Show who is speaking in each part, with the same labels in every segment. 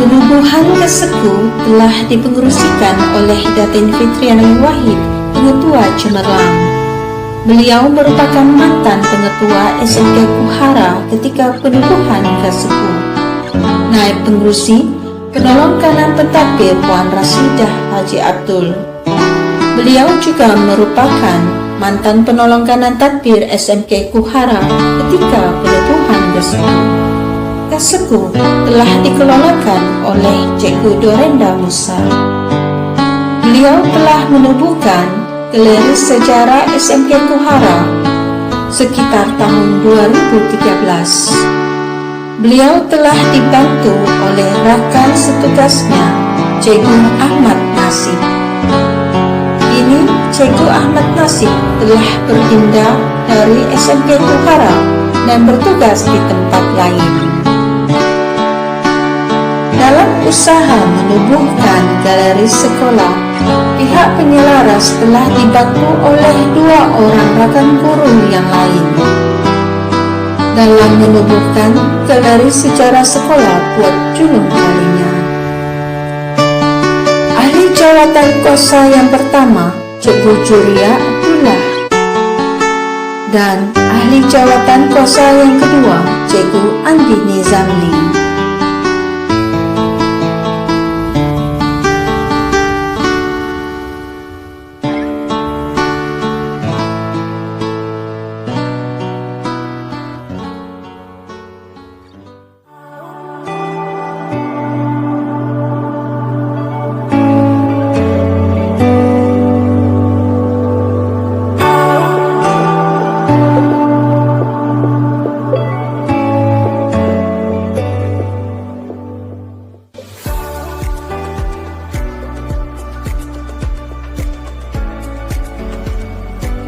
Speaker 1: Penubuhan Keseku telah dipengerusikan oleh Datin Fitriani Wahid, Pengetua Cemerlang. Beliau merupakan mantan Pengetua SMK Kuhara ketika penubuhan Keseku. Naib Pengerusi Penolong Kanan Pentadbir Puan Rasidah Haji Abdul. Beliau juga merupakan mantan Penolong Kanan Tadbir SMK Kuhara ketika penubuhan Keseku. Keseku telah dikelolakan oleh Cikgu Dorenda Musa. Beliau telah menubuhkan Galeri Sejarah SMK Kuhara sekitar tahun 2013. Beliau telah dibantu oleh rakan setugasnya, Cikgu Ahmad Nasib. Kini Cikgu Ahmad Nasib telah berpindah dari SMK Kuhara dan bertugas di tempat lain. Dalam usaha menubuhkan galeri sekolah, pihak penyelaras telah dibantu oleh 2 orang rakan guru yang lain. Dalam menubuhkan galeri sejarah sekolah buat julung kalinya, ahli jawatan kuasa yang pertama Cikgu Juria Abdullah dan ahli jawatan kuasa yang kedua Cikgu Andi Nizamli.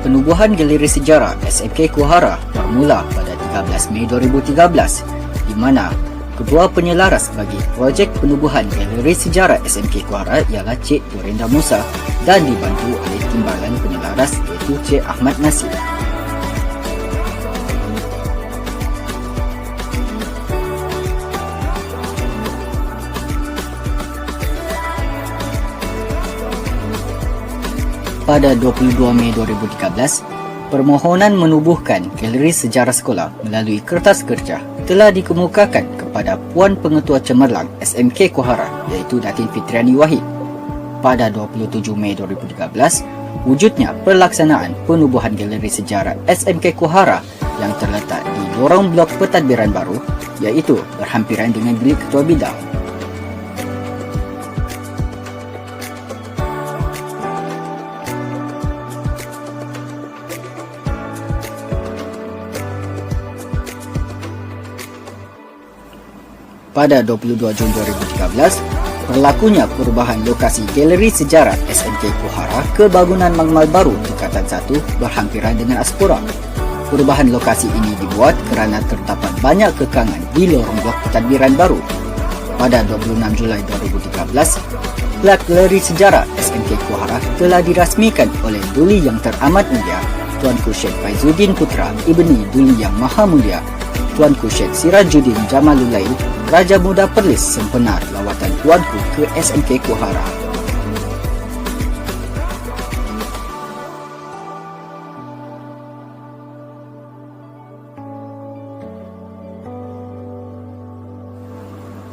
Speaker 2: Penubuhan Galeri Sejarah SMK Kuhara bermula pada 13 Mei 2013 di mana Ketua Penyelaras bagi projek penubuhan Galeri Sejarah SMK Kuhara ialah Cik Dorenda Musa dan dibantu oleh Timbalan Penyelaras iaitu Cik Ahmad Nasib. Pada 22 Mei 2013, permohonan menubuhkan Galeri Sejarah Sekolah melalui kertas kerja telah dikemukakan kepada Puan Pengetua Cemerlang SMK Kuhara iaitu Datin Fitriani Wahid. Pada 27 Mei 2013, wujudnya pelaksanaan penubuhan Galeri Sejarah SMK Kuhara yang terletak di lorong blok pentadbiran baru iaitu berhampiran dengan bilik Ketua Bidang. Pada 22 Jun 2013, berlakunya perubahan lokasi Galeri Sejarah SMK Kuhara ke bangunan Mangmal Baru Tingkatan 1 berhampiran dengan Aspora. Perubahan lokasi ini dibuat kerana terdapat banyak kekangan di lorong blok pentadbiran baru. Pada 26 Julai 2013, Plat Galeri Sejarah SMK Kuhara telah dirasmikan oleh Duli Yang Teramat Mulia Tuanku Syed Faizuddin Putra Ibni Duli Yang Maha Mulia Tuanku Syed Sirajuddin Jamalulail Raja Muda Perlis sempena lawatan Tuanku ke SMK Kuhara.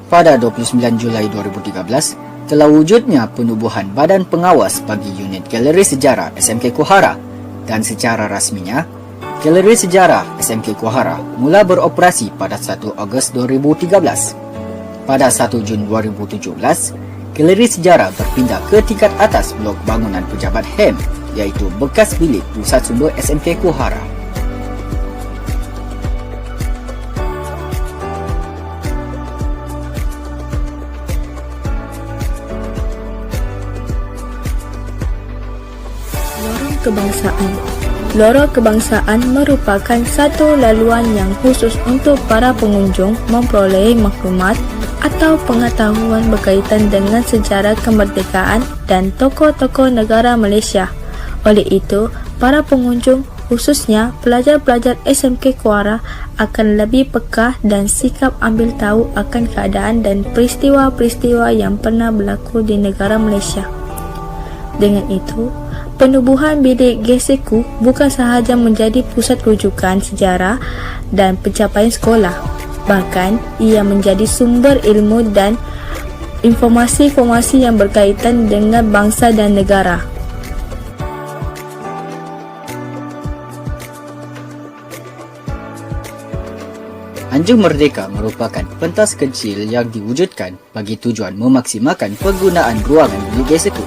Speaker 2: Pada 29 Julai 2013, telah wujudnya penubuhan Badan Pengawas bagi unit Galeri Sejarah SMK Kuhara dan secara rasminya Galeri Sejarah SMK Kuhara mula beroperasi pada 1 Ogos 2013. Pada 1 Jun 2017, Galeri Sejarah berpindah ke tingkat atas blok bangunan pejabat HEM iaitu bekas bilik Pusat Sumber SMK Kuhara.
Speaker 3: Lorong Kebangsaan. Lorong Kebangsaan merupakan satu laluan yang khusus untuk para pengunjung memperoleh maklumat atau pengetahuan berkaitan dengan sejarah kemerdekaan dan tokoh-tokoh negara Malaysia. Oleh itu, para pengunjung khususnya pelajar-pelajar SMK Kuara akan lebih peka dan sikap ambil tahu akan keadaan dan peristiwa-peristiwa yang pernah berlaku di negara Malaysia. Dengan itu, penubuhan bilik GSEKU bukan sahaja menjadi pusat rujukan sejarah dan pencapaian sekolah, bahkan ia menjadi sumber ilmu dan informasi-informasi yang berkaitan dengan bangsa dan negara.
Speaker 2: Anjung Merdeka merupakan pentas kecil yang diwujudkan bagi tujuan memaksimalkan penggunaan ruangan bilik GSEKU.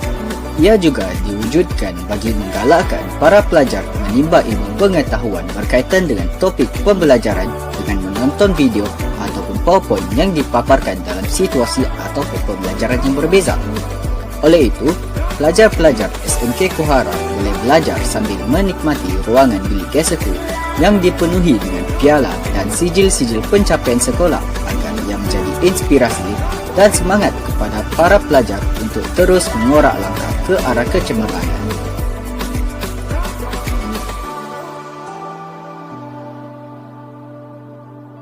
Speaker 2: Ia juga diwujudkan bagi menggalakkan para pelajar menimba ilmu pengetahuan berkaitan dengan topik pembelajaran dengan menonton video ataupun PowerPoint yang dipaparkan dalam situasi ataupun pembelajaran yang berbeza. Oleh itu, pelajar-pelajar SMK Kuhara boleh belajar sambil menikmati ruangan bilik GSEKU yang dipenuhi dengan piala dan sijil-sijil pencapaian sekolah agar ia menjadi inspirasi dan semangat kepada para pelajar untuk terus mengorak langkah ke arah kecemerlangan.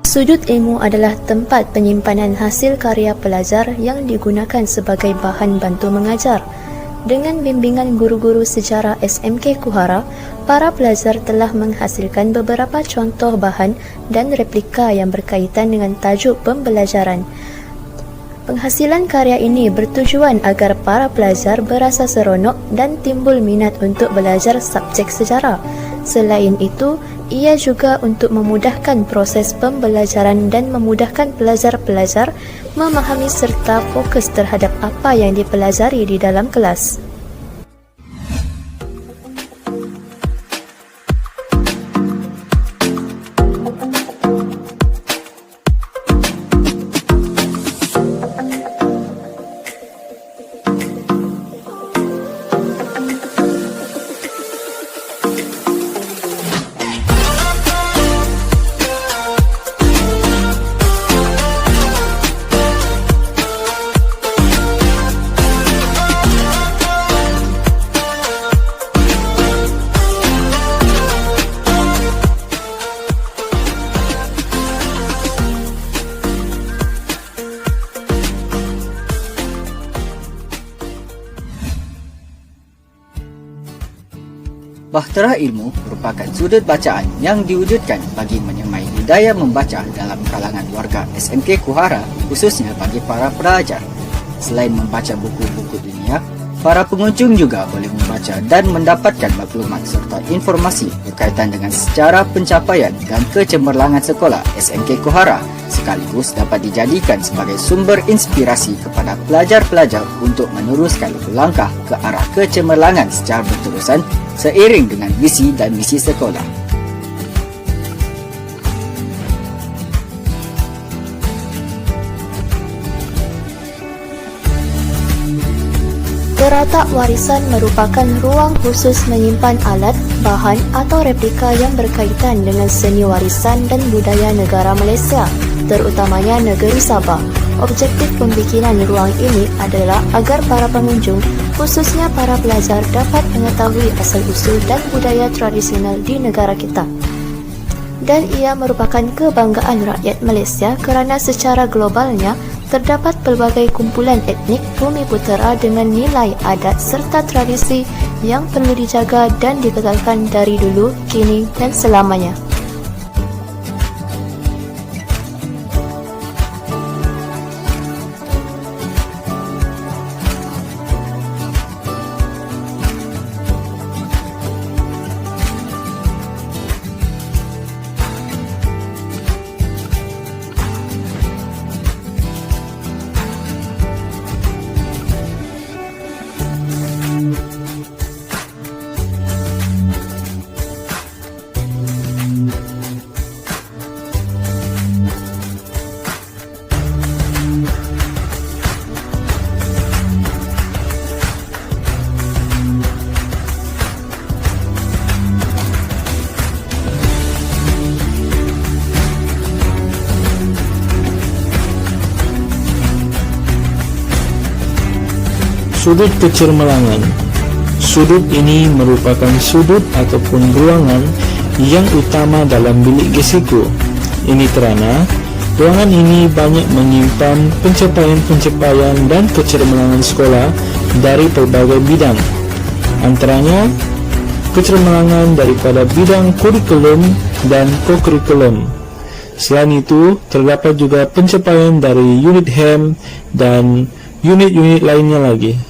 Speaker 3: Sudut ilmu adalah tempat penyimpanan hasil karya pelajar yang digunakan sebagai bahan bantu mengajar. Dengan bimbingan guru-guru sejarah SMK Kuhara, para pelajar telah menghasilkan beberapa contoh bahan dan replika yang berkaitan dengan tajuk pembelajaran. Penghasilan karya ini bertujuan agar para pelajar berasa seronok dan timbul minat untuk belajar subjek sejarah. Selain itu, ia juga untuk memudahkan proses pembelajaran dan memudahkan pelajar-pelajar memahami serta fokus terhadap apa yang dipelajari di dalam kelas.
Speaker 2: Bahtera Ilmu merupakan sudut bacaan yang diwujudkan bagi menyemai budaya membaca dalam kalangan warga SMK Kuhara, khususnya bagi para pelajar. Selain membaca buku-buku dunia, para pengunjung juga boleh membaca dan mendapatkan maklumat serta informasi berkaitan dengan sejarah pencapaian dan kecemerlangan sekolah SMK Kuhara, sekaligus dapat dijadikan sebagai sumber inspirasi kepada pelajar-pelajar untuk meneruskan langkah ke arah kecemerlangan secara berterusan seiring dengan visi dan misi sekolah.
Speaker 3: Teratak warisan merupakan ruang khusus menyimpan alat, bahan atau replika yang berkaitan dengan seni warisan dan budaya negara Malaysia, terutamanya negeri Sabah. Objektif pembikinan ruang ini adalah agar para pengunjung, khususnya para pelajar, dapat mengetahui asal-usul dan budaya tradisional di negara kita. Dan ia merupakan kebanggaan rakyat Malaysia kerana secara globalnya terdapat pelbagai kumpulan etnik Bumiputera dengan nilai adat serta tradisi yang perlu dijaga dan dikekalkan dari dulu, kini dan selamanya.
Speaker 4: Sudut kecemerlangan. Sudut ini merupakan sudut ataupun ruangan yang utama dalam bilik gesiko. Ini kerana ruangan ini banyak menyimpan pencapaian-pencapaian dan kecermelangan sekolah dari pelbagai bidang. Antaranya, kecermelangan daripada bidang kurikulum dan kokurikulum. Selain itu, terdapat juga pencapaian dari unit HEM dan unit-unit lainnya lagi.